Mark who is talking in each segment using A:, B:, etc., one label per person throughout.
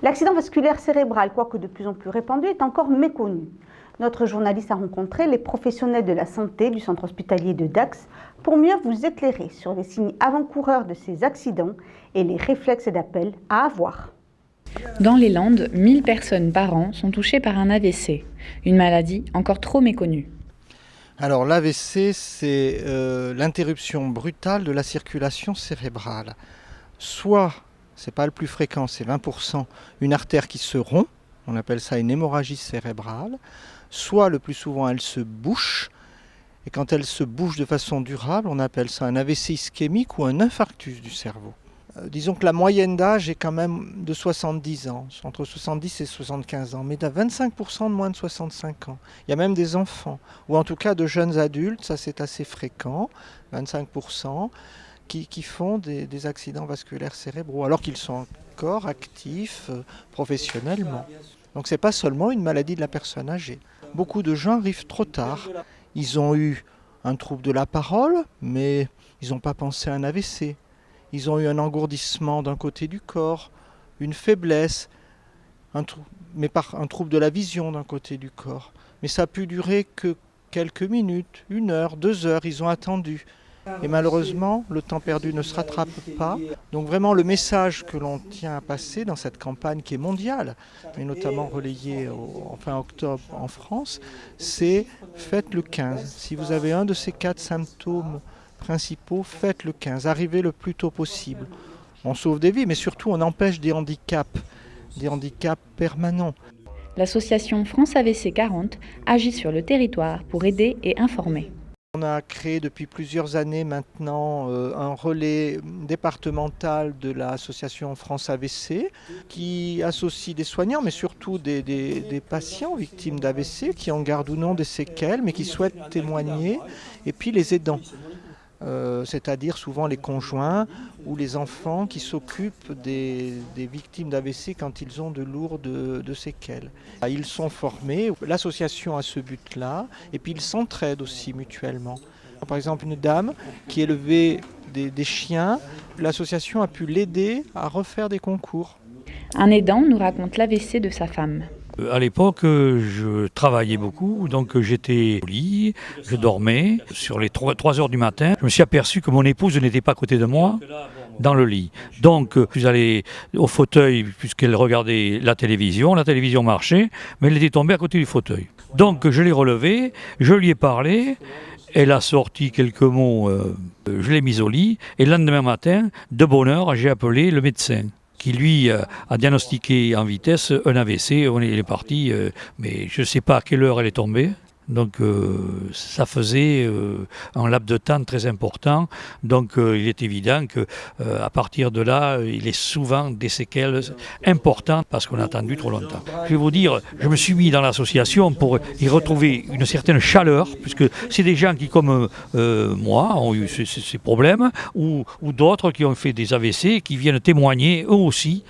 A: L'accident vasculaire cérébral, quoique de plus en plus répandu, est encore méconnu. Notre journaliste a rencontré les professionnels de la santé du centre hospitalier de Dax pour mieux vous éclairer sur les signes avant-coureurs de ces accidents et les réflexes d'appel à avoir.
B: Dans les Landes, 1000 personnes par an sont touchées par un AVC, une maladie encore trop méconnue.
C: Alors l'AVC, c'est l'interruption brutale de la circulation cérébrale. Soit, c'est pas le plus fréquent, c'est 20%, une artère qui se rompt, on appelle ça une hémorragie cérébrale. Soit, le plus souvent, elle se bouche. Et quand elle se bouche de façon durable, on appelle ça un AVC ischémique ou un infarctus du cerveau. Disons que la moyenne d'âge est quand même de 70 ans, entre 70 et 75 ans, mais il y a 25% de moins de 65 ans. Il y a même des enfants, ou en tout cas de jeunes adultes, ça c'est assez fréquent, 25%, qui font des accidents vasculaires cérébraux, alors qu'ils sont encore actifs professionnellement. Donc ce n'est pas seulement une maladie de la personne âgée. Beaucoup de gens arrivent trop tard. Ils ont eu un trouble de la parole, mais ils n'ont pas pensé à un AVC. Ils ont eu un engourdissement d'un côté du corps, une faiblesse, un trouble de la vision d'un côté du corps. Mais ça a pu durer que quelques minutes, 1 heure, 2 heures, ils ont attendu. Et malheureusement, le temps perdu ne se rattrape pas. Donc vraiment, le message que l'on tient à passer dans cette campagne qui est mondiale, et notamment relayée en fin octobre en France, c'est faites le 15. Si vous avez un de ces 4 symptômes principaux, faites le 15. Arrivez le plus tôt possible. On sauve des vies, mais surtout on empêche des handicaps permanents.
B: L'association France AVC 40 agit sur le territoire pour aider et informer.
C: On a créé depuis plusieurs années maintenant un relais départemental de l'association France AVC qui associe des soignants mais surtout des patients victimes d'AVC qui en gardent ou non des séquelles mais qui souhaitent témoigner et puis les aidants. C'est-à-dire souvent les conjoints ou les enfants qui s'occupent des victimes d'AVC quand ils ont de lourdes séquelles. Ils sont formés, l'association a ce but-là, et puis ils s'entraident aussi mutuellement. Par exemple, une dame qui élevait des chiens, l'association a pu l'aider à refaire des concours.
B: Un aidant nous raconte l'AVC de sa femme.
D: À l'époque, je travaillais beaucoup, donc j'étais au lit, je dormais. Sur les 3 heures du matin, je me suis aperçu que mon épouse n'était pas à côté de moi, dans le lit. Donc, je suis allé au fauteuil, puisqu'elle regardait la télévision marchait, mais elle était tombée à côté du fauteuil. Donc, je l'ai relevée, je lui ai parlé, elle a sorti quelques mots, je l'ai mise au lit, et le lendemain matin, de bonne heure, j'ai appelé le médecin, qui lui a diagnostiqué en vitesse un AVC. Il est parti, mais je ne sais pas à quelle heure elle est tombée. Donc ça faisait un laps de temps très important. Donc il est évident qu'à partir de là, il est souvent des séquelles importantes parce qu'on a attendu trop longtemps. Je vais vous dire, je me suis mis dans l'association pour y retrouver une certaine chaleur, puisque c'est des gens qui, comme moi, ont eu ces problèmes, ou d'autres qui ont fait des AVC, qui viennent témoigner eux aussi,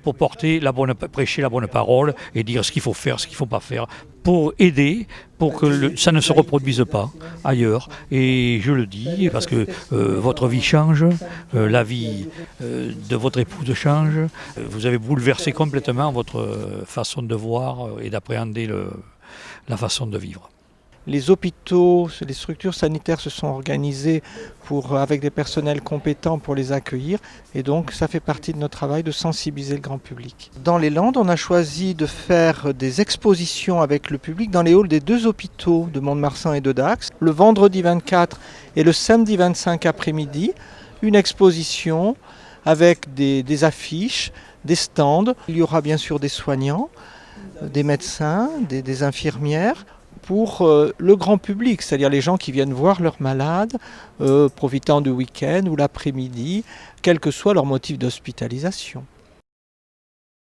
D: pour prêcher la bonne parole et dire ce qu'il faut faire, ce qu'il ne faut pas faire, pour aider, pour que ça ne se reproduise pas ailleurs. Et je le dis parce que votre vie change, la vie de votre épouse change, vous avez bouleversé complètement votre façon de voir et d'appréhender la façon de vivre.
C: Les hôpitaux, les structures sanitaires se sont organisées avec des personnels compétents pour les accueillir et donc ça fait partie de notre travail de sensibiliser le grand public. Dans les Landes, on a choisi de faire des expositions avec le public dans les halls des 2 hôpitaux de Mont-de-Marsan et de Dax. Le vendredi 24 et le samedi 25 après-midi, une exposition avec des affiches, des stands. Il y aura bien sûr des soignants, des médecins, des infirmières, pour le grand public, c'est-à-dire les gens qui viennent voir leurs malades, profitant du week-end ou l'après-midi, quel que soit leur motif d'hospitalisation.